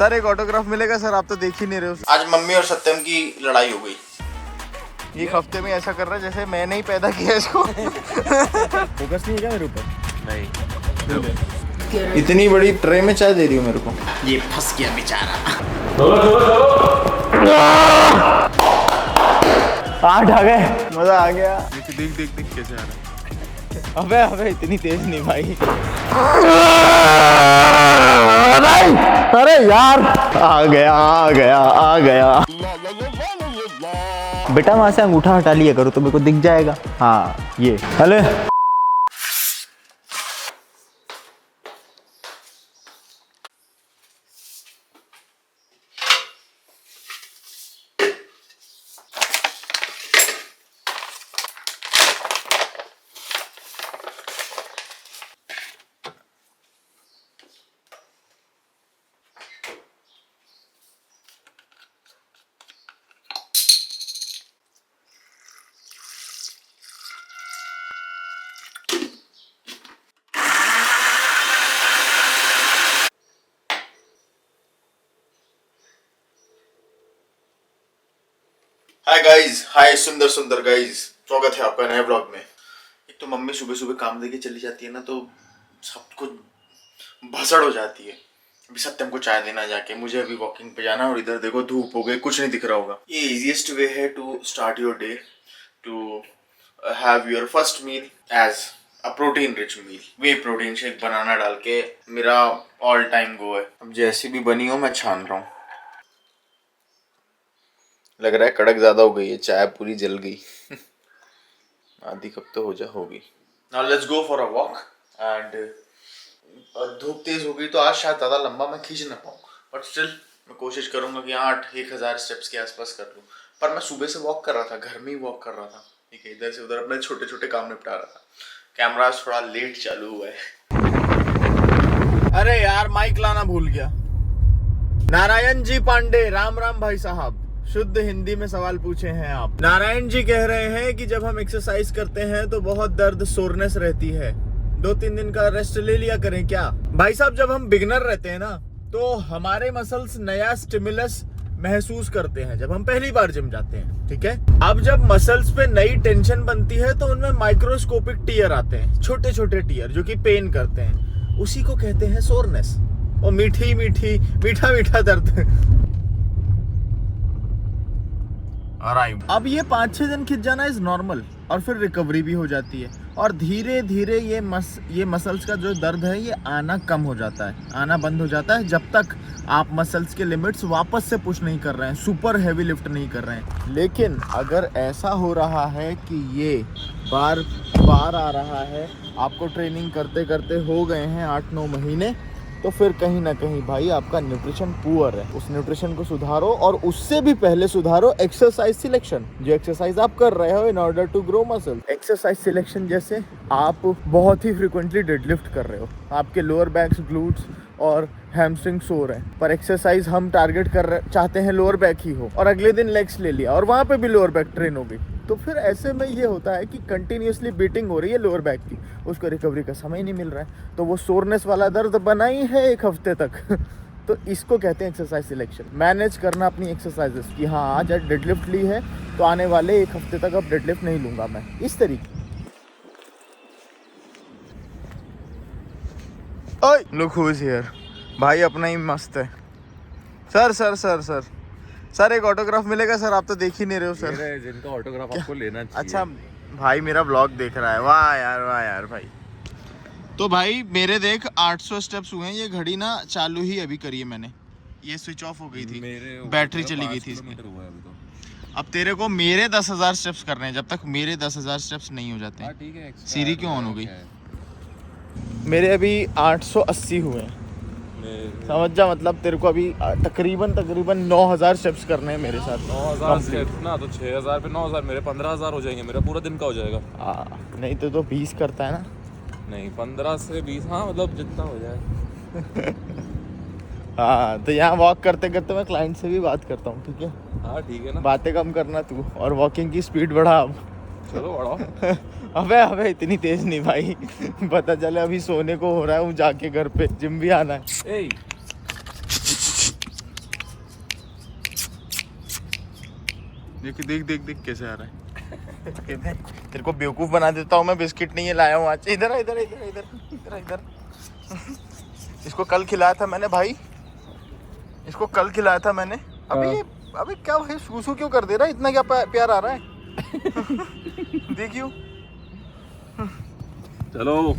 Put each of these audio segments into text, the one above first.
Sir एक autograph मिलेगा sir, आप तो देख ही नहीं रहे हो। आज मम्मी और सत्यम की लड़ाई हो गई। एक हफ्ते में ऐसा कर रहा है जैसे मैंने ही पैदा किया इसको। फोकस नहीं है क्या मेरे ऊपर? नहीं। इतनी बड़ी ट्रे में चाय दे रही हो मेरे को। ये फंस गया बेचारा। 8 आ गए, मजा आ गया। देख देख देख कैसे आ रहा है। अबे इतनी तेज नहीं भाई। अरे यार आ गया। बेटा वहां से अंगूठा हटा लिया करो तो मेरे को दिख जाएगा। हाँ ये हेलो। हाय गाइज, हाय सुंदर गाइज, स्वागत है आपका नए ब्लॉग में। एक तो मम्मी सुबह सुबह काम देके चली जाती है ना, तो सब कुछ भसड़ हो जाती है। अभी सत्यम को चाय देना जाके, मुझे अभी वॉकिंग पे जाना, और इधर देखो धूप हो गई, कुछ नहीं दिख रहा होगा। ये इजीएस्ट वे है to start your day, to have your first meal as a protein rich meal. Whey protein shake banana डाल के मेरा ऑल टाइम गो है। अब जैसी भी बनी हो मैं छान रहा हूँ। लग रहा है कड़क ज्यादा हो गई है, चाय पूरी जल गई। आधी कप तो होगी। Now let's go for a walk. And धूप तेज हो गई तो आज शायद ज्यादा लंबा मैं खींच ना पाऊँ, बट स्टिल मैं कोशिश करूंगा कि 8-1000 स्टेप्स के आसपास कर लूँ। पर मैं सुबह से वॉक कर रहा था, घर में ही वॉक कर रहा था, ठीक है, इधर से उधर अपने छोटे छोटे काम निपटा रहा था। कैमरा थोड़ा लेट चालू हुआ है। अरे यार माइक लाना भूल गया। नारायण जी पांडे, राम राम भाई साहब, शुद्ध हिंदी में सवाल पूछे हैं आप। नारायण जी कह रहे हैं कि जब हम एक्सरसाइज करते हैं तो बहुत दर्द, सोरनेस रहती है, 2-3 दिन का रेस्ट ले लिया करें क्या? भाई साहब जब हम बिगनर रहते हैं ना, तो हमारे मसल्स नया स्टिमुलस महसूस करते हैं जब हम पहली बार जिम जाते हैं, ठीक है। अब जब मसल्स पे नई टेंशन बनती है तो उनमें माइक्रोस्कोपिक टीयर आते हैं, छोटे छोटे टीयर जो कि पेन करते हैं, उसी को कहते हैं सोरनेस। और मीठा दर्द। अब ये 5-6 दिन खिंच जाना इज नॉर्मल, और फिर रिकवरी भी हो जाती है, और धीरे धीरे ये मसल्स का जो दर्द है ये आना कम हो जाता है, आना बंद हो जाता है, जब तक आप मसल्स के लिमिट्स वापस से पुश नहीं कर रहे हैं, सुपर हैवी लिफ्ट नहीं कर रहे हैं। लेकिन अगर ऐसा हो रहा है कि ये बार बार आ रहा है, आपको ट्रेनिंग करते करते हो गए हैं 8-9 महीने, तो फिर कहीं ना कहीं भाई आपका न्यूट्रिशन पुअर है। उस न्यूट्रिशन को सुधारो, और उससे भी पहले सुधारो एक्सरसाइज सिलेक्शन। जो एक्सरसाइज आप कर रहे हो in order to grow muscle, exercise selection जैसे आप बहुत ही फ्रिक्वेंटली डेडलिफ्ट कर रहे हो, आपके लोअर बैक्स, ग्लूट्स और हैमस्ट्रिंग सो रहे हैं, पर एक्सरसाइज हम टारगेट चाहते हैं लोअर बैक ही हो, और अगले दिन लेग्स ले लिया और वहाँ पे भी लोअर बैक ट्रेन हो गई, तो फिर ऐसे में ये होता है कि कंटिन्यूसली बीटिंग हो रही है लोअर बैक की, उसको रिकवरी का समय नहीं मिल रहा है, तो वो सोरनेस वाला दर्द बना ही है 1 हफ्ते तक। तो इसको कहते हैं एक्सरसाइज सिलेक्शन। मैनेज करना अपनी एक्सरसाइजेस कि हाँ आज डेडलिफ्ट ली है तो आने वाले 1 हफ्ते तक अब डेडलिफ्ट नहीं लूंगा मैं, इस तरीके। ओए लुक हु इज हियर, भाई अपना ही मस्त है। सर एक ऑटोग्राफ मिलेगा सर, आप तो देख ही नहीं रहे हो सर। जिनका ऑटोग्राफ आपको लेना चाहिए। अच्छा भाई मेरा ब्लॉग देख रहा है, वाह यार भाई। तो भाई मेरे देख 800 स्टेप्स हुए हैं, ये घड़ी ना चालू ही अभी करी है मैंने, ये स्विच ऑफ हो गई थी, बैटरी चली गई थी इसकी। अब तेरे को मेरे 10,000 स्टेप्स करने हैं, जब तक मेरे 10,000 स्टेप्स नहीं हो जाते हैं। ठीक है, सीरी क्यों ऑन हो गई? मेरे अभी 880 हुए हैं, समझ जा, मतलब तेरे को अभी तकरीबन 9,000 स्टेप्स करने हैं मेरे साथ। 9,000 स्टेप्स ना, तो 6,000 पे 9,000 मेरे 15,000 हो जाएंगे, मेरा पूरा दिन का हो जाएगा। नहीं तो 20 करता है ना? नहीं 15 से 20, हाँ मतलब जितना हो जाए। हाँ तो यहाँ वॉक करते करते मैं क्लाइंट से भी बात करता हूँ, ठीक है? हाँ ठीक है ना, बातें कम करना तू, और वॉकिंग की स्पीड बढ़ा अब। चलो बढ़ाओ। अबे इतनी तेज नहीं भाई। पता चले अभी सोने को हो रहा है, जाके घर पे जिम भी आना है। देख देख देख देख कैसे आ रहा है। तेरे को बेवकूफ बना देता हूँ मैं, बिस्किट नहीं है लाया हूँ आज। इधर इधर इधर इधर इधर इधर। इसको कल खिलाया था मैंने भाई, इसको कल खिलाया था मैंने। अबे क्या भाई सूसू क्यों कर दे रहा है, इतना क्या प्यार आ रहा है। देखियो चलो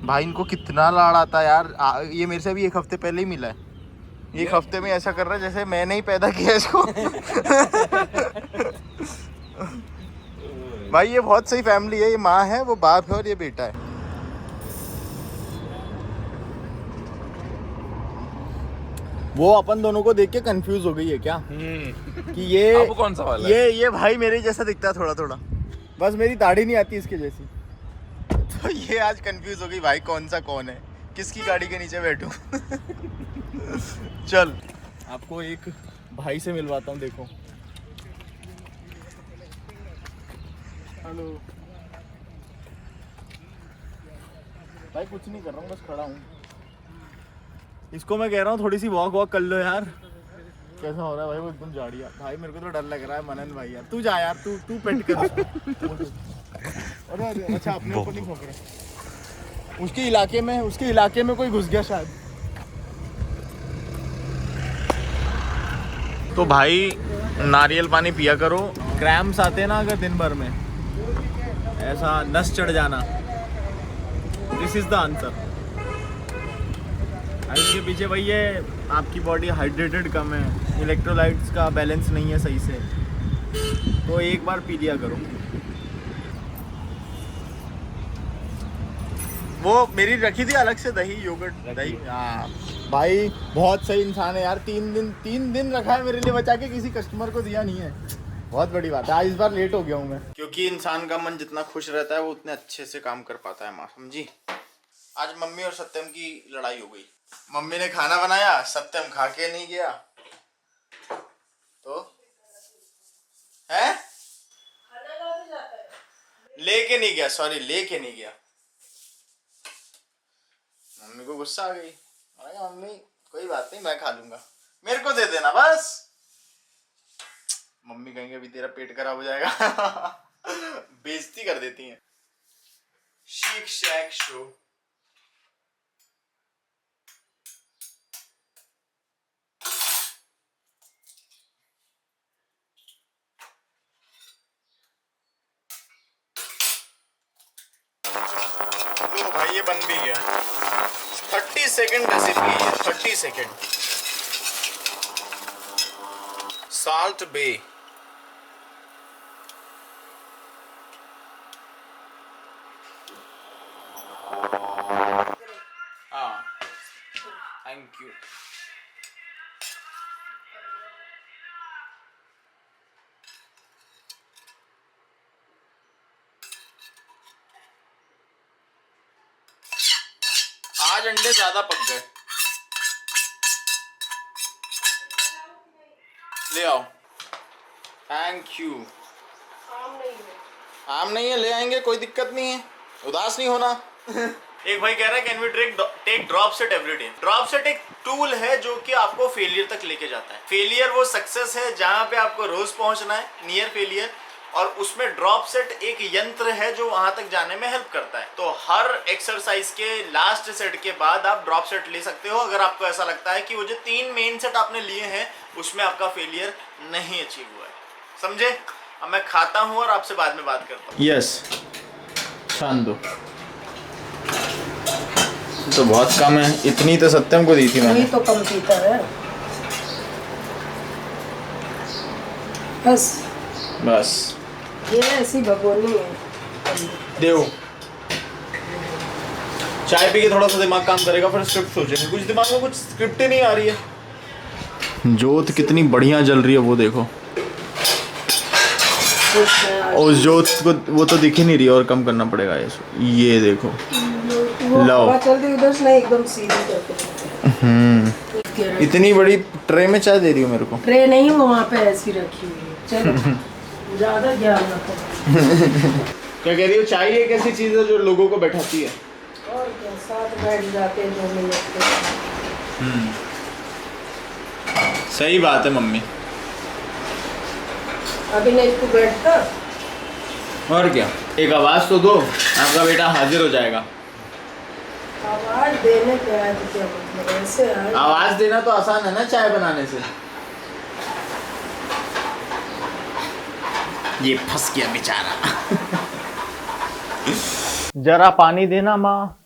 भाई, इनको कितना लाड़ आता है यार। ये मेरे से भी 1 हफ्ते पहले ही मिला है। 1 हफ्ते में ऐसा कर रहा है जैसे मैंने ही पैदा किया इसको। भाई ये बहुत सही फैमिली है, ये माँ है, वो बाप है और ये बेटा है। वो अपन दोनों को देख के कंफ्यूज हो गई है क्या कि ये अब कौन सा वाला है? ये भाई मेरे जैसा दिखता है थोड़ा थोड़ा, बस मेरी दाढ़ी नहीं आती इसके जैसी। तो ये आज कंफ्यूज हो गई भाई कौन सा कौन है, किसकी गाड़ी के नीचे बैठूं। चल आपको एक भाई से मिलवाता हूँ, देखो। हेलो भाई, कुछ नहीं कर रहा हूँ, बस खड़ा हूँ। इसको मैं कह रहा हूँ थोड़ी सी वॉक कर लो यार। कैसा हो रहा है भाई, वो एकदम झाड़िया। भाई मेरे को तो डर लग रहा है मनन भाई यार, तू जा यार, तू पेट कर। अरे अच्छा अपने ऊपर नहीं खोक रहा, उसके इलाके में कोई घुस गया शायद। तो भाई नारियल पानी पिया करो, क्रैम्प्स आते हैं ना अगर दिन भर में, ऐसा नस चढ़ जाना, दिस इज द आंसर। इसके पीछे वही है, आपकी बॉडी हाइड्रेटेड कम है, इलेक्ट्रोलाइट्स का बैलेंस नहीं है सही से, तो एक बार पी लिया करो। वो मेरी रखी थी अलग से दही, योगर्ट दही। हाँ भाई बहुत सही इंसान है यार, 3 दिन रखा है मेरे लिए बचा के, किसी कस्टमर को दिया नहीं है। बहुत बड़ी बात है। आज इस बार लेट हो गया हूँ मैं, क्योंकि इंसान का मन जितना खुश रहता है वो उतने अच्छे से काम कर पाता है माँ, समझी। आज मम्मी और सत्यम की लड़ाई हो गई। मम्मी ने खाना बनाया, सत्यम खा के नहीं गया, तो है लेके नहीं गया, सॉरी लेके नहीं गया। मम्मी को गुस्सा आ गई, मम्मी कोई बात नहीं मैं खा लूंगा, मेरे को दे देना बस। मम्मी कहेंगे अभी तेरा पेट खराब हो जाएगा। बेइज्जती कर देती हैं। शेक शैक शो। लो भाई ये बन भी गया। 30 सेकेंड रेसिपी है, 30 सेकेंड। साल्ट बे। हाँ थैंक यू। आज अंडे ज्यादा पक गए, ले आओ। Thank you. आम नहीं है, ले आएंगे, कोई दिक्कत नहीं है, उदास नहीं होना। एक भाई कह रहा है can we take drop set every day. Drop set एक टूल है जो कि आपको फेलियर तक लेके जाता है। फेलियर वो सक्सेस है जहां पे आपको रोज पहुंचना है, नियर फेलियर, और उसमें ड्रॉप सेट एक यंत्र है जो वहां तक जाने में हेल्प करता है। तो हर एक्सरसाइज के लास्ट सेट के बाद आप ड्रॉप सेट ले सकते हो, अगर आपको ऐसा लगता है कि वो जो 3 मेन सेट आपने लिए हैं उसमें आपका फेलियर नहीं अचीव हुआ है, समझे। अब मैं खाता हूँ और आपसे बाद में बात करता हूँ। यस छान दो तो बहुत कम है, इतनी तो सत्यम को दी थी मैंने। तो कम पीता है बस ये ऐसी भगोनी है। देव चाय पी के थोड़ा सा दिमाग काम करेगा, फिर स्क्रिप्ट सोचेंगे। कुछ दिमाग में कुछ स्क्रिप्ट ही नहीं आ रही है। जोत कितनी बढ़िया जल रही है वो देखो, और जोत को वो तो दिख ही नहीं रही, और कम करना पड़ेगा ये देखो। लो चल रही उधर से नहीं, एकदम सीधी करके। इतनी बड़ी ट्रे में चाय दे रही हो मेरे को। ट्रे नहीं, वो वहाँ पे ऐसी रखी हुई है। चलो ज्यादा ज्ञान रखो। क्या कह रही हो, चाय एक ऐसी चीज है जो लोगों को बैठाती है, और क्या, साथ बैठ जाते हैं 2 मिनट के। सही बात है मम्मी। अभी नहीं तू बैठता। और क्या, एक आवाज तो दो, आपका बेटा हाजिर हो जाएगा। आवाज देने के आए तो क्या मतलब, ऐसे आए। आवाज देना तो आसान है ना चाय बनाने से। ये फंस गया बेचारा। जरा पानी देना माँ,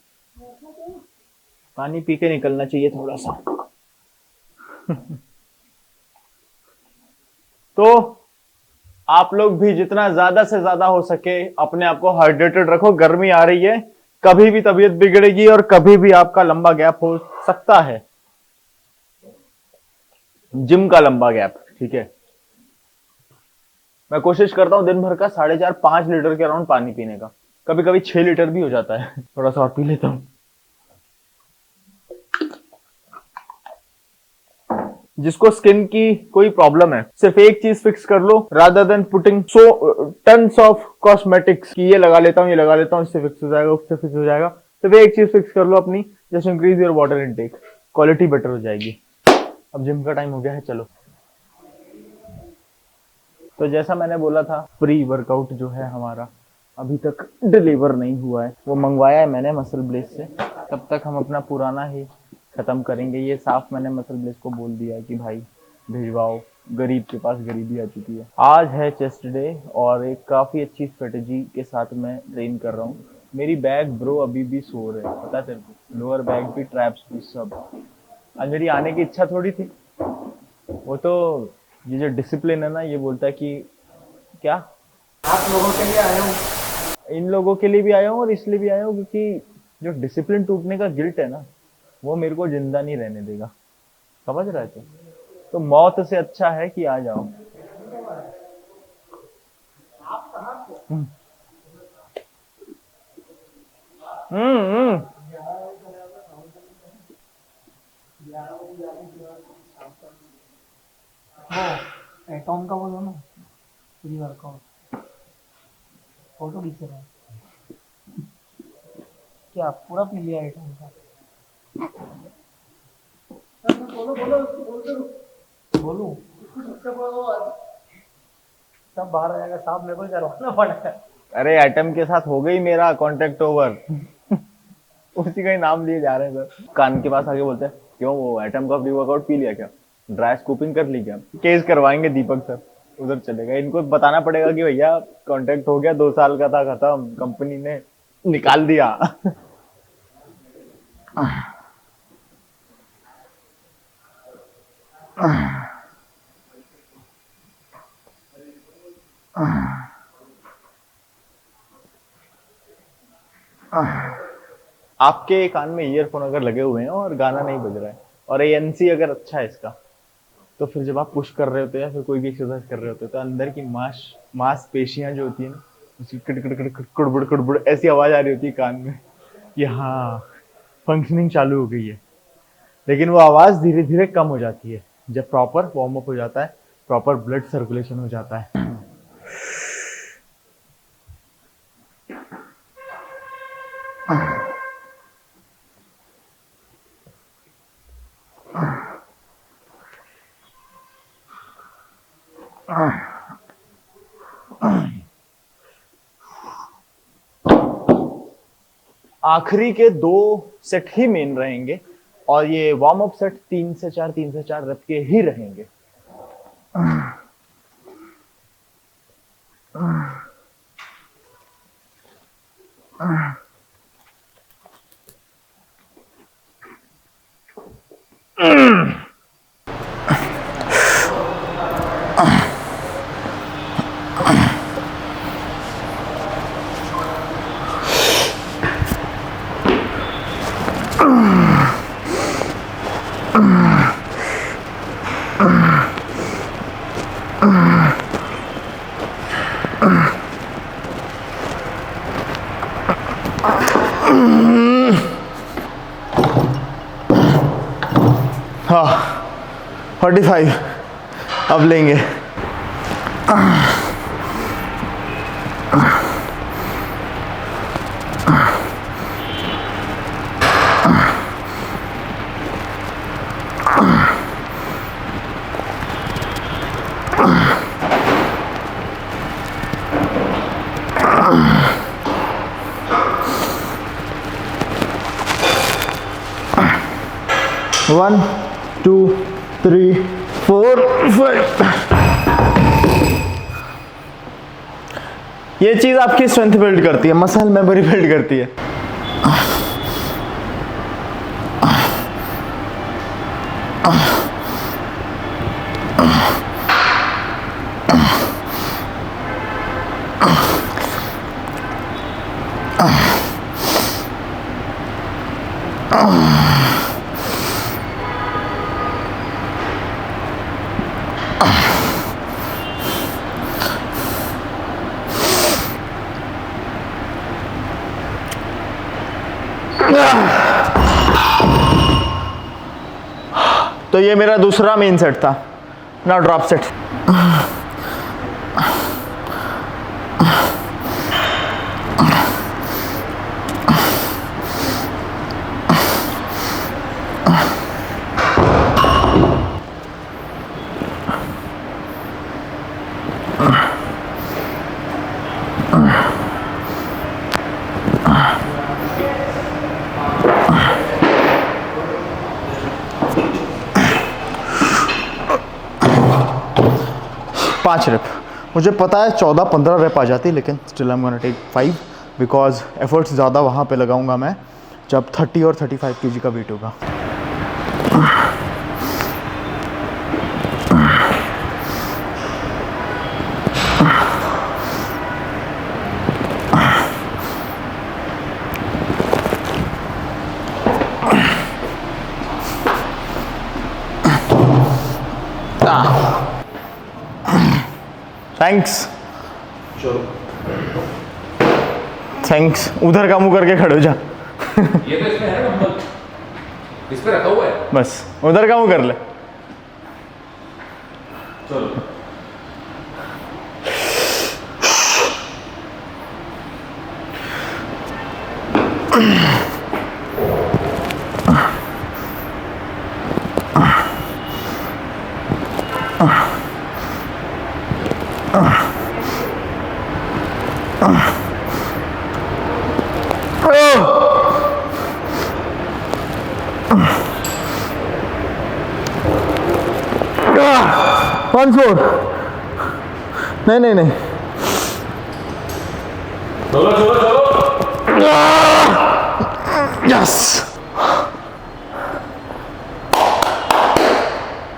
पानी पी के निकलना चाहिए थोड़ा सा। तो आप लोग भी जितना ज्यादा से ज्यादा हो सके अपने आप को हाइड्रेटेड रखो। गर्मी आ रही है, कभी भी तबीयत बिगड़ेगी और कभी भी आपका लंबा गैप हो सकता है, जिम का लंबा गैप। ठीक है, मैं कोशिश करता हूं दिन भर का 4.5-5 लीटर के अराउंड पानी पीने का, कभी कभी 6 लीटर भी हो जाता है। थोड़ा सा और पी लेता हूं। जिसको स्किन की कोई प्रॉब्लम है, सिर्फ एक चीज फिक्स कर लो, rather than putting tons of cosmetics कि ये लगा लेता हूँ, ये लगा लेता हूँ, इससे फिक्स हो जाएगा, उससे फिक्स हो जाएगा। सिर्फ एक चीज फिक्स कर लो अपनी, just increase your water intake, quality better हो जाएगी। अब जिम का टाइम हो गया है, चलो। तो जैसा मैंने बोला था, प्री वर्कआउट जो है हमारा अभी तक डिलीवर नहीं हुआ है। वो मंगवाया है मैंने मसल ब्लेज से, तब तक हम अपना पुराना ही खत्म करेंगे। ये साफ मैंने मसल ब्लेज को बोल दिया है कि भाई भिजवाओ, गरीब के पास गरीबी आ चुकी है। आज है चेस्ट डे और एक काफी अच्छी स्ट्रेटेजी के साथ मैं ट्रेन कर रहा हूँ। मेरी बैक ब्रो अभी भी सोर है, पता है तेरे को, लोअर बैक भी, ट्रैप्स भी, सब। आज मेरी आने की इच्छा थोड़ी थी, वो तो ये जो डिसिप्लिन है ना, ये बोलता है कि क्या आप लोगों के लिए आया हूँ। इन लोगों के लिए भी आया हूँ और इसलिए भी आया हूँ क्योंकि जो डिसिप्लिन टूटने का गिल्ट है ना, वो मेरे को जिंदा नहीं रहने देगा। समझ रहे थे? तो मौत से अच्छा है कि आ जाओ। हम्म। एटॉम का बोलो ना, प्री वर्कआउट फोटो खींच रहा है क्या, पूरा पी लिया एटॉम का। बोलो बोलो बोलू, सब बाहर आ जाएगा, साहब मेरे को करवाना पड़ेगा। अरे एटम के साथ हो गई मेरा कॉन्टेक्ट ओवर। उसी का ही नाम लिए जा रहे हैं सर। कान के पास आके बोलते हैं, क्यों वो एटम का प्री वर्कआउट पी लिया क्या, ड्राई स्कूपिंग कर ली क्या? केस करवाएंगे दीपक सर, उधर चलेगा। इनको बताना पड़ेगा कि भैया कॉन्ट्रैक्ट हो गया, 2 साल का था, खत्म, कंपनी ने निकाल दिया। आपके कान में ईयरफोन अगर लगे हुए हैं और गाना नहीं बज रहा है और एएनसी अगर अच्छा है इसका, तो फिर जब आप पुश कर रहे होते हैं या फिर कोई भी एक्सरसाइज कर रहे होते हैं, तो अंदर की मांसपेशियां जो होती है ना, उसकी कुड़बुड़ कुड़बुड़ ऐसी आवाज आ रही होती है कान में कि हाँ फंक्शनिंग चालू हो गई है। लेकिन वो आवाज धीरे धीरे कम हो जाती है जब प्रॉपर वार्म अप हो जाता है, प्रॉपर ब्लड सर्कुलेशन हो जाता है। आखिरी के 2 सेट ही मेन रहेंगे और ये वार्म अप सेट 3 से 4 रख के ही रहेंगे। हाँ 45 अब लेंगे। 1 2 3 4 5। ये चीज़ आपकी स्ट्रेंथ बिल्ड करती है, मसल मेमोरी बिल्ड करती है। तो ये मेरा दूसरा मेन सेट था, ना ड्रॉप सेट। पाँच रेप, मुझे पता है 14-15 रेप आ जाती, लेकिन still I am gonna take 5 because efforts ज़्यादा वहाँ पे लगाऊंगा मैं जब 30 और 35 kg का वेट होगा। थैंक्स, चलो थैंक्स। उधर का मुंह करके खड़े हो जा। ये तो इसमें है डंबल, इस पे रखा हुआ है। बस उधर का मुंह कर ले। चलो वन फोर, नहीं नहीं नहीं, चलो चलो चलो। यस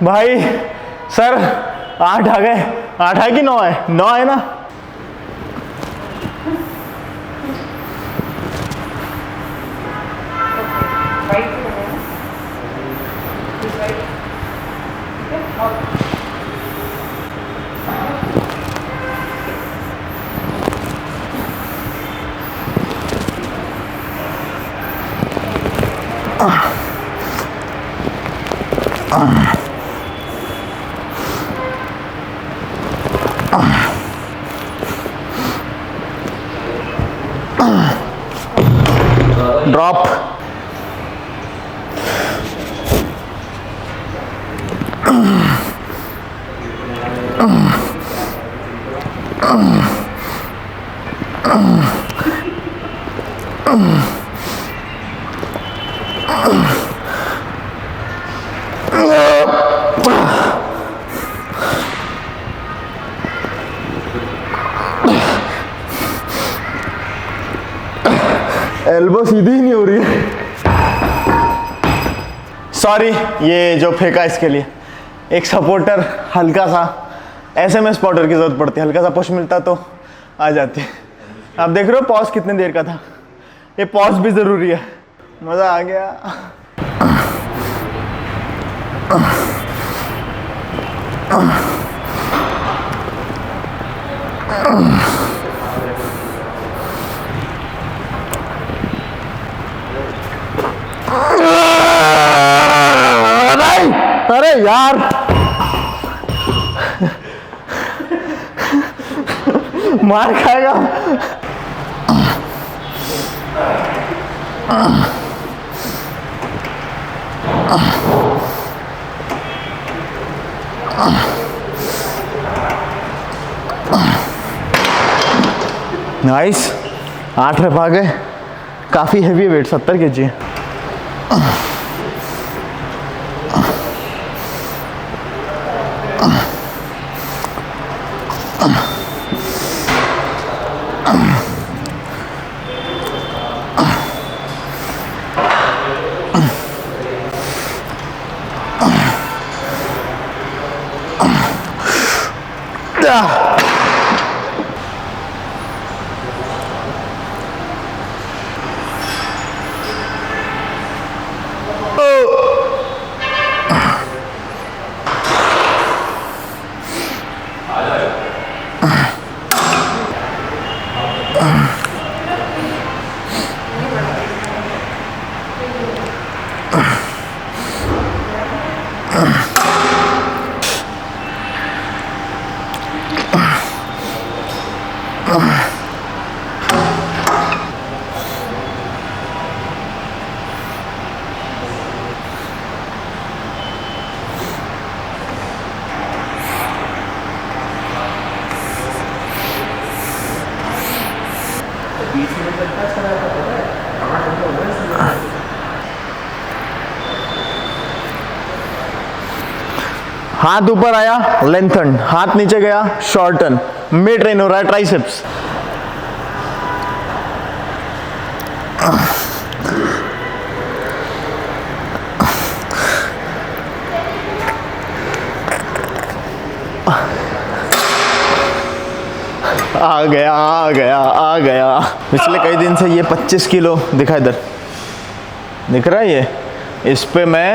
भाई। सर 8 आ गए, 8 है कि 9 है? 9 है ना? ड्रॉप, एल्बो सीधी ही नहीं हो रही है। सॉरी, ये जो फेंका इसके लिए एक सपोर्टर, हल्का सा एसएमएस स्पॉटर की जरूरत पड़ती है, हल्का सा पुश मिलता तो आ जाती है। आप देख रहे हो पॉज कितने देर का था, ये पॉज भी जरूरी है। मजा आ गया। अरे यार मार खाएगा। नाइस, 8 रेप आ गए। काफी हैवी वेट, 70 kg है। हाथ ऊपर आया लेंथन, हाथ नीचे गया शॉर्टन, मिड ट्रेन हो रहा है ट्राइसेप्स। आ गया आ गया आ गया। पिछले कई दिन से ये 25 किलो दिखा, इधर दिख रहा है ये, इस पे मैं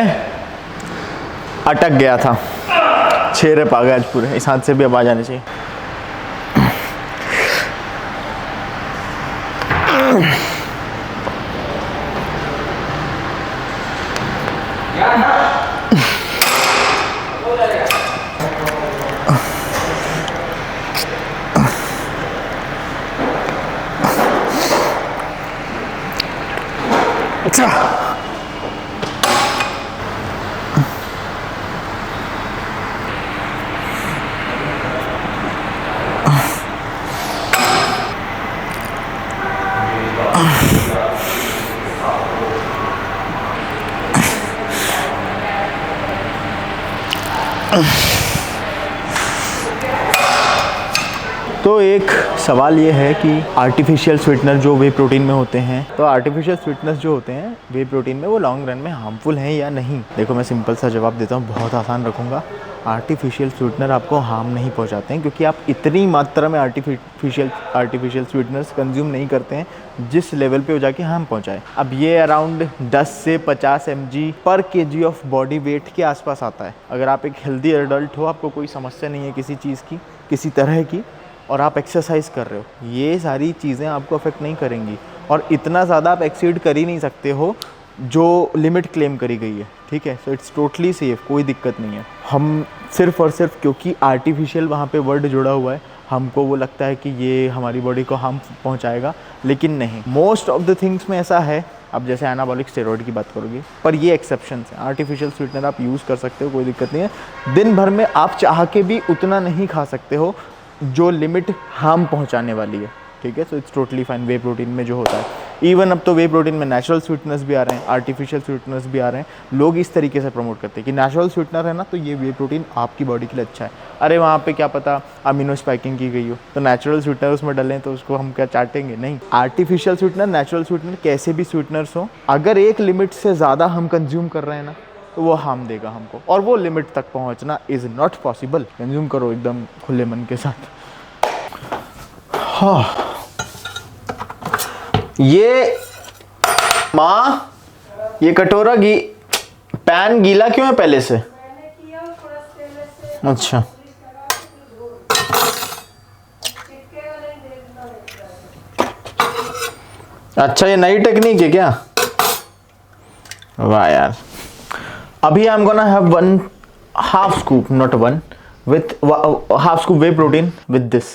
अटक गया था। 6 रेप आ गए आज पूरे, इस हाथ से भी अब आ जाने चाहिए। अच्छा तो एक सवाल ये है कि आर्टिफिशियल स्वीटनर जो वे प्रोटीन में होते हैं, तो आर्टिफिशियल स्वीटनर्स जो होते हैं वे प्रोटीन में, वो लॉन्ग रन में हार्मफुल हैं या नहीं? देखो मैं सिंपल सा जवाब देता हूँ, बहुत आसान रखूँगा। आर्टिफिशियल स्वीटनर आपको हार्म नहीं पहुँचाते हैं, क्योंकि आप इतनी मात्रा में आर्टिफिशियल स्वीटनर्स कंज्यूम नहीं करते हैं जिस लेवल पे हो जाके हार्म पहुँचाए। अब ये अराउंड 10 से 50 mg पर kg ऑफ बॉडी वेट के आसपास आता है। अगर आप एक हेल्दी एडल्ट हो, आपको कोई समस्या नहीं है किसी चीज़ की, किसी तरह की, और आप एक्सरसाइज कर रहे हो, ये सारी चीज़ें आपको अफेक्ट नहीं करेंगी। और इतना ज़्यादा आप एक्सीड कर ही नहीं सकते हो जो लिमिट क्लेम करी गई है, ठीक है। सो इट्स टोटली सेफ, कोई दिक्कत नहीं है। हम सिर्फ और सिर्फ क्योंकि आर्टिफिशियल वहाँ पे वर्ड जुड़ा हुआ है, हमको वो लगता है कि ये हमारी बॉडी को हार्म पहुँचाएगा, लेकिन नहीं। मोस्ट ऑफ द थिंग्स में ऐसा है। अब जैसे एनाबॉलिक स्टेरॉइड की बात करोगे, पर ये एक्सेप्शंस हैं। आर्टिफिशियल स्वीटनर आप यूज़ कर सकते हो, कोई दिक्कत नहीं है। दिन भर में आप चाह के भी उतना नहीं खा सकते हो जो लिमिट हार्म पहुंचाने वाली है, ठीक है। So it's totally fine. Way protein में जो होता है, इवन अब तो वे प्रोटीन में नेचुरल स्वीटनर्स भी आ रहे हैं, आर्टिफिशियल स्वीटनर्स भी आ रहे हैं। लोग इस तरीके से प्रमोट करते हैं कि नेचुरल स्वीटनर है ना, तो ये वे प्रोटीन आपकी बॉडी के लिए अच्छा है। अरे वहाँ पे क्या पता अमीनो स्पाइकिंग की गई हो, तो नेचुरल स्वीटनर उसमें डलें तो उसको हम क्या चाटेंगे? नहीं। आर्टिफिशियल स्वीटनर, नेचुरल स्वीटनर, कैसे भी स्वीटनर्स हो, अगर एक लिमिट से ज़्यादा हम कंज्यूम कर रहे हैं ना, तो वो हार्म देगा हमको, और वो लिमिट तक पहुंचना इज़ नॉट पॉसिबल। कंज्यूम करो एकदम खुले मन के साथ। हाँ, ये माँ, ये कटोरा पैन गीला क्यों है पहले से? अच्छा, अच्छा ये नई टेक्निक है क्या? वाह यार। अभी आई am gonna have 1/2 scoop, not 1, with 1/2 scoop whey protein with this.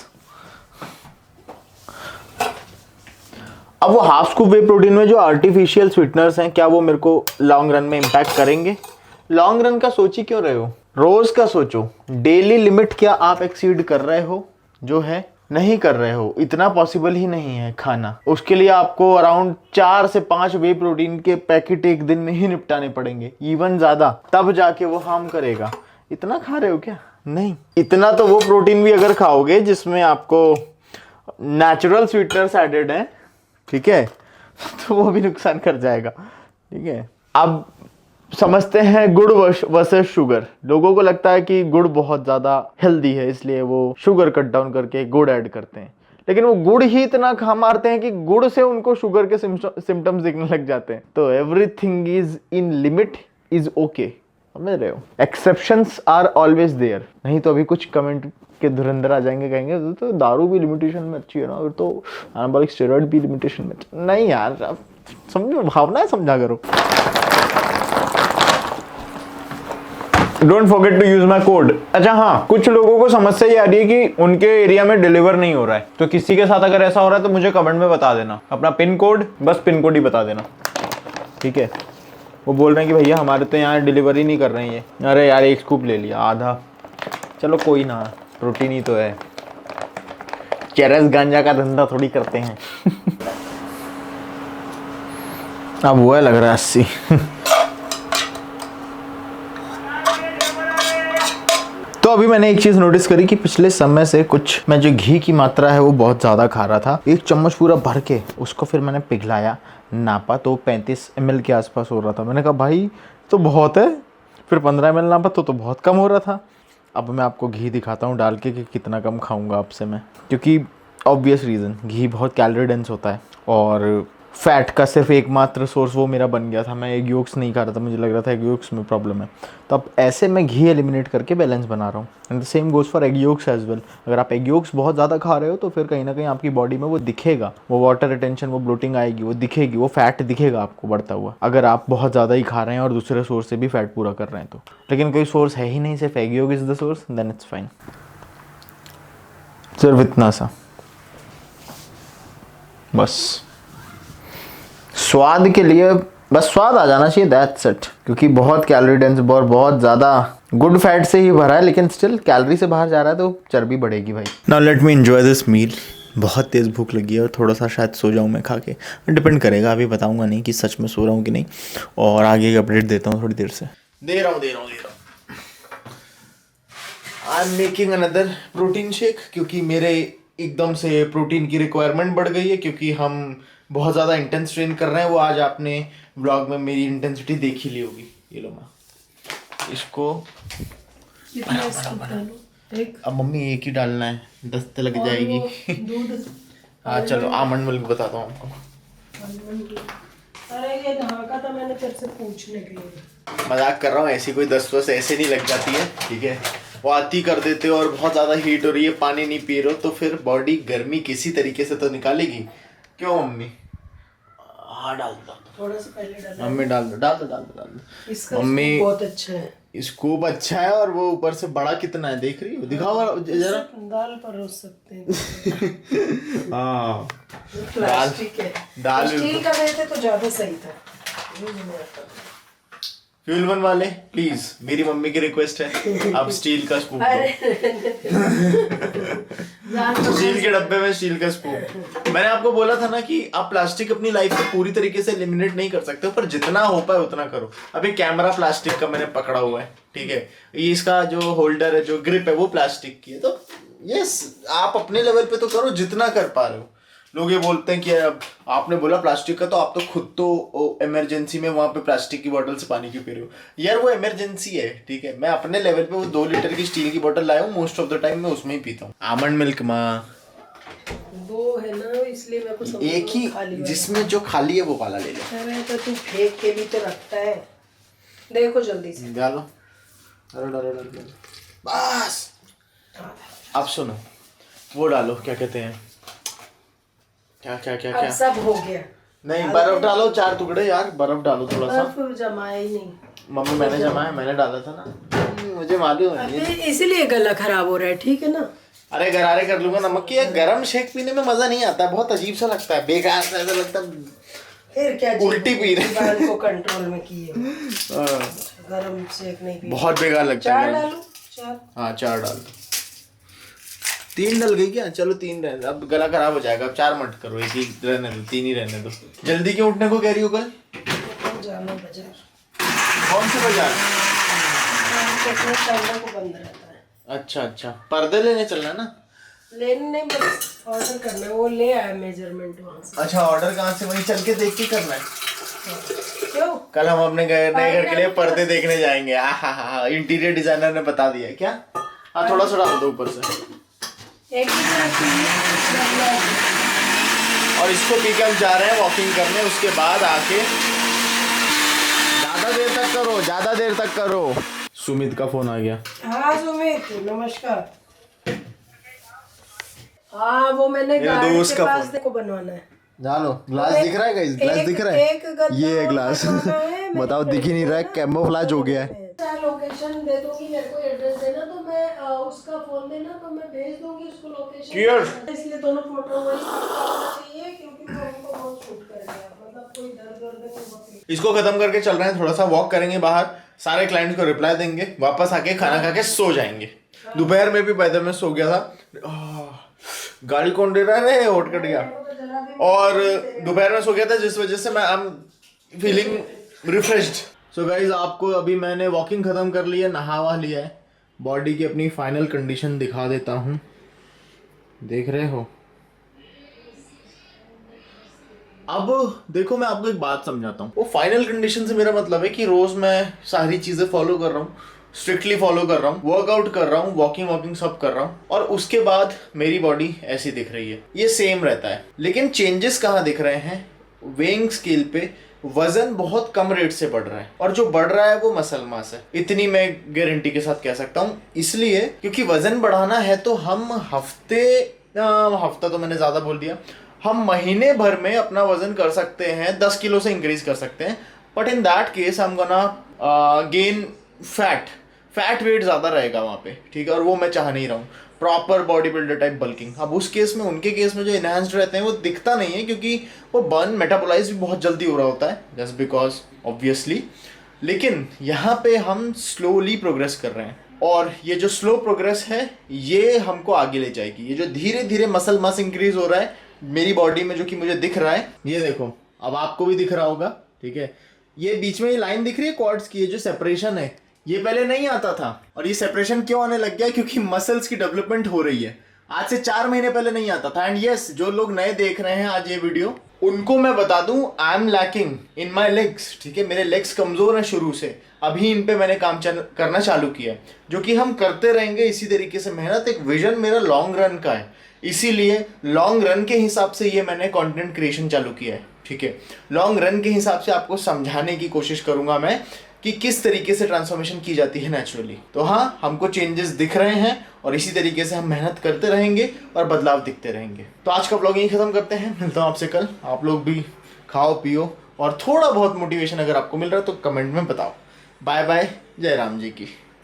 अब वो 1/2 scoop whey protein में जो आर्टिफिशियल स्वीटनर्स हैं, क्या वो मेरे को लॉन्ग रन में इम्पैक्ट करेंगे? लॉन्ग रन का सोच ही क्यों रहे हो, रोज का सोचो। डेली लिमिट क्या आप एक्सीड कर रहे हो? जो है नहीं कर रहे हो, इतना पॉसिबल ही नहीं है खाना। उसके लिए आपको अराउंड 4 से 5 वे प्रोटीन के पैकेट एक दिन में ही निपटाने पड़ेंगे, इवन ज़्यादा, तब जाके वो हार्म करेगा। इतना खा रहे हो क्या? नहीं। इतना तो वो प्रोटीन भी अगर खाओगे जिसमें आपको नेचुरल स्वीटनर्स एडेड हैं, ठीक है, तो वो भी नुकसान कर जाएगा, ठीक है। अब समझते हैं गुड़ वर्सेस शुगर। लोगों को लगता है कि गुड़ बहुत ज़्यादा हेल्दी है, इसलिए वो शुगर कट डाउन करके गुड़ ऐड करते हैं, लेकिन वो गुड़ ही इतना खा मारते हैं कि गुड़ से उनको शुगर के सिम्टम्स दिखने लग जाते हैं। तो everything is in limit is okay, समझ रहे हो? Exceptions are always there. नहीं तो अभी कुछ कमेंट के धुरंधर आ जाएंगे, कहेंगे तो दारू भी लिमिटेशन में अच्छी है ना, फिर तो एनाबॉलिक स्टेरॉइड भी लिमिटेशन में। नहीं यार, आप समझो, भावनाएं समझा करो। Don't forget to use my code. अच्छा हाँ, कुछ लोगों को समस्या ये आ रही है कि उनके एरिया में डिलीवर नहीं हो रहा है, तो किसी के साथ अगर ऐसा हो रहा है तो मुझे कमेंट में बता देना अपना पिन कोड, बस पिन कोड ही बता देना, ठीक है? वो बोल रहे हैं कि भैया हमारे तो यहाँ डिलीवरी नहीं कर रहे हैं ये। अरे यार, एक स्कूप ले लिया, आधा, चलो कोई ना, प्रोटीन ही तो है, चरस गांजा का धंधा थोड़ी करते हैं। अब वो है लग रहा है 80। तो अभी मैंने एक चीज नोटिस करी कि पिछले समय से कुछ मैं जो घी की मात्रा है वो बहुत ज़्यादा खा रहा था। 1 चम्मच पूरा भर के उसको फिर मैंने पिघलाया, नापा तो 35 ml के आसपास हो रहा था। मैंने कहा भाई तो बहुत है। फिर 15 ml नापा तो बहुत कम हो रहा था। अब मैं आपको घी दिखाता हूँ डाल के कि कितना कम खाऊंगा आपसे मैं, क्योंकि ऑब्वियस रीज़न, घी बहुत कैलोरी डेंस होता है और फैट का सिर्फ एकमात्र सोर्स वो मेरा बन गया था। मैं एग योक्स नहीं खा रहा था, मुझे लग रहा था एग योक्स में प्रॉब्लम है, तो अब ऐसे मैं घी एलिमिनेट करके बैलेंस बना रहा हूँ। And the same goes for egg yolks as well. अगर आप एग योक्स बहुत ज़्यादा खा रहे हो तो फिर कहीं ना कहीं आपकी बॉडी में वो दिखेगा, वो वाटर रिटेंशन, वो ब्लोटिंग आएगी, वो दिखेगी, वो फैट दिखेगा आपको बढ़ता हुआ, अगर आप बहुत ज़्यादा ही खा रहे हैं और दूसरे सोर्स से भी फैट पूरा कर रहे हैं तो। लेकिन कोई सोर्स है ही नहीं, सिर्फ egg yolk is the source, then it's fine. सिर्फ इतना सा बस, स्वाद के लिए, बस स्वाद आ जाना चाहिए, दैट्स इट। क्योंकि बहुत कैलोरी डेंस और बहुत ज़्यादा गुड फैट से ही भरा है, लेकिन स्टिल कैलोरी से बाहर जा रहा है तो चर्बी बढ़ेगी भाई। Now let me enjoy this meal. बहुत तेज़ भूख लगी है और थोड़ा सा शायद सो जाऊँ मैं खा के, डिपेंड करेगा, अभी बताऊँगा नहीं कि सच में सो रहा हूँ कि नहीं, और आगे की अपडेट देता हूँ थोड़ी देर से। दे रहा हूँ। I am making another protein shake, क्योंकि मेरे एकदम से प्रोटीन की रिक्वायरमेंट बढ़ गई है, क्योंकि हम बहुत ज़्यादा इंटेंस ट्रेन कर रहे हैं। वो आज आपने व्लॉग में मेरी इंटेंसिटी देख ही ली होगी। ये लो माँ, इसको अब मम्मी एक ही डालना है, 10 तो लग जाएगी। हाँ चलो, आमंड मिल्क बताता हूँ आपको। अरे ये ढाका था मैंने तेरे से पूछने के लिए। मजाक कर रहा हूँ, ऐसी कोई 10 ऐसे नहीं लग जाती है, ठीक है? वो आती कर देते हो और बहुत ज़्यादा हीट हो रही है, पानी नहीं पी रहे हो, तो फिर बॉडी गर्मी किसी तरीके से तो निकालेगी। क्यों मम्मी? हाँ डाल दो, थोड़ा सा पहले डाल। मम्मी डाल दो। इसका मम्मी बहुत अच्छा है, स्कूप अच्छा है, और वो ऊपर से बड़ा कितना है देख रही हो? दिखाओ जरा। दाल पर रोज सकते हैं। हाँ प्लास्टिक है, दाल स्टील का देते तो ज्यादा सही था। फ्यूल वन वाले प्लीज, मेरी मम्मी की रिक्वेस्ट है, आप स्टील का स्कूप स्टील के डब्बे में स्टील का स्कूप। मैंने आपको बोला था ना कि आप प्लास्टिक अपनी लाइफ से पूरी तरीके से एलिमिनेट नहीं कर सकते, पर जितना हो पाए उतना करो। अभी कैमरा प्लास्टिक का मैंने पकड़ा हुआ है, ठीक है? ये इसका जो होल्डर है, जो ग्रिप है, वो प्लास्टिक की है। तो यस, आप अपने लेवल पे तो करो जितना कर पा रहे हो। लोग ये बोलते हैं कि अब आपने बोला प्लास्टिक का, तो आप तो खुद तो इमरजेंसी में वहां पे प्लास्टिक की बोतल से पानी क्यों पी रहे हो? यार वो इमरजेंसी है, ठीक है? मैं अपने लेवल पे वो 2 लीटर की स्टील की बोतल लाया हूँ, मोस्ट ऑफ द टाइम मैं उसमें ही पीता हूँ। आमंड मिल्क माँ 2 है ना, इसलिए मेरे को समझ एक ही, जिसमें जो खाली है वो वाला ले लो। अरे तो तू फेंक के भी तो रखता है, देखो जल्दी से डालो, डालो बस। अब सुनो, वो डालो, क्या कहते हैं, क्या अब सब हो गया। नहीं, बर्फ डालो 4 टुकड़े यार, बर्फ डालो थोड़ा सा। बर्फ जमाया ही नहीं मम्मी मैंने जमाया, मैंने डाला था ना, मुझे मालूम है। इसीलिए गला खराब हो रहा है, ठीक है ना? अरे गरारे कर लूंगा नमक की। गरम शेक पीने में मजा नहीं आता, बहुत अजीब सा लगता है, बेकार सा ऐसा लगता है, फिर क्या उल्टी पी रहे जुबान को कंट्रोल में किए। गरम शेक नहीं पी, बहुत बेकार लगता है। 4 डालूं? 4? हाँ 4 डाल दो। 3 डल गई क्या? चलो 3 रहने, अब गला खराब हो जाएगा। अब 4 मत करो, एक ही रहने दो, 3 ही रहने दो। जल्दी क्यों उठने को कह रही हो? कल जाना बाजार। कौन से बाजार? को बंद रहता है। अच्छा, पर्दे लेने चलना ना? लेने नहीं, बस ऑर्डर करना है। वो ले आया मेजरमेंट वहाँ से। अच्छा, ऑर्डर कहाँ से? वहीं चल के देख के करना है? क्यों? कल हम अपने नए घर के लिए पर्दे देखने जाएंगे। हाँ, इंटीरियर डिजाइनर ने बता दिया क्या। हाँ, थोड़ा सा डाल दो ऊपर से। एक और इसको पी के हम जा रहे हैं वॉकिंग करने। उसके बाद आके ज्यादा देर तक करो। सुमित का फोन आ गया। हाँ सुमित, नमस्कार। हाँ वो मैंने गार्ड दोस्त के का पास फोन। देखो बनवाना है। जानो ग्लास दिख रहा है गाइस, ग्लास दिख रहा है। एक गद्दा ये है ग्लास। बनवाना है, बताओ, दिख ही नहीं रहा है, कैमोफ्लेज हो गया है। लोकेशन दे दूंगी, मेरे को एड्रेस देना तो मैं उसका फोन देना तो मैं भेज दूंगी उसको लोकेशन। इसलिए दोनों फोटो वही होना चाहिए क्योंकि वो हमको बहुत शूट करेगा, मतलब कोई दर्द नहीं होती। इसको खत्म करके चल रहे हैं, थोड़ा सा वॉक करेंगे बाहर, सारे क्लाइंट्स को रिप्लाई देंगे, वापस आके खाना खा के सो जाएंगे। दोपहर में भी पैदल में सो गया था। गाली कौन दे रहा है, होट कट गया। और दोपहर में सो गया था जिस वजह से मैं I am feeling refreshed. So guys, आपको अभी मैंने वॉकिंग खत्म कर ली है, नहावा लिया है, बॉडी की अपनी फाइनल कंडीशन दिखा देता हूँ। देख रहे हो। अब देखो, मैं आपको एक बात समझाता हूँ। वो फाइनल कंडीशन से मेरा मतलब है कि रोज मैं सारी चीजें फॉलो कर रहा हूँ, स्ट्रिक्टली फॉलो कर रहा हूँ, वर्कआउट कर रहा हूँ, वॉकिंग सब कर रहा हूँ, और उसके बाद मेरी बॉडी ऐसी दिख रही है। ये सेम रहता है, लेकिन चेंजेस कहाँ दिख रहे हैं? वेइंग स्केल पे वजन बहुत कम रेट से बढ़ रहा है, और जो बढ़ रहा है वो मसल मास है। इतनी मैं गारंटी के साथ कह सकता हूँ, इसलिए क्योंकि वजन बढ़ाना है तो हम हफ्ता तो मैंने ज्यादा बोल दिया, हम महीने भर में अपना वजन कर सकते हैं, 10 किलो से इंक्रीज कर सकते हैं। बट इन दैट केस हम गोना गेन फैट वेट ज्यादा रहेगा वहाँ पे, ठीक है, और वो मैं चाह नहीं रहा हूँ। Proper body builder type bulking. अब उस केस में, उनके केस में जो इनहैंस्ड रहते हैं वो दिखता नहीं है, क्योंकि वो बर्न मेटाबोलाइज भी बहुत जल्दी हो रहा होता है, जस्ट बिकॉज ऑब्वियसली। लेकिन यहाँ पे हम स्लोली प्रोग्रेस कर रहे हैं, और ये जो स्लो प्रोग्रेस है ये हमको आगे ले जाएगी। ये जो धीरे धीरे मसल मास इंक्रीज हो रहा है मेरी बॉडी में, जो कि मुझे दिख रहा है, ये देखो, अब आपको भी दिख रहा होगा, ठीक है। ये बीच में ये लाइन दिख रही है क्वाड्स की, ये जो सेपरेशन है, ये पहले नहीं आता था। और ये सेपरेशन क्यों आने लग गया? क्योंकि मसल्स की डेवलपमेंट हो रही है। आज से 4 महीने पहले नहीं आता था। एंड यस, जो लोग नए देख रहे हैं आज ये वीडियो, उनको मैं बता दूं, I am lacking in my legs, ठीक है। मेरे लेग्स कमजोर हैं शुरू से, अभी इन पे मैंने काम करना चालू किया है, जो कि हम करते रहेंगे इसी तरीके से मेहनत। एक विजन मेरा लॉन्ग रन का है, इसीलिए लॉन्ग रन के हिसाब से ये मैंने कंटेंट क्रिएशन चालू किया है, ठीक है। लॉन्ग रन के हिसाब से आपको समझाने की कोशिश करूंगा मैं कि किस तरीके से ट्रांसफॉर्मेशन की जाती है नेचुरली। तो हाँ, हमको चेंजेस दिख रहे हैं, और इसी तरीके से हम मेहनत करते रहेंगे और बदलाव दिखते रहेंगे। तो आज का ब्लॉग यहीं खत्म करते हैं, मिलता हूँ आपसे कल। आप लोग भी खाओ पियो, और थोड़ा बहुत मोटिवेशन अगर आपको मिल रहा है तो कमेंट में बताओ। बाय बाय, जय राम जी की।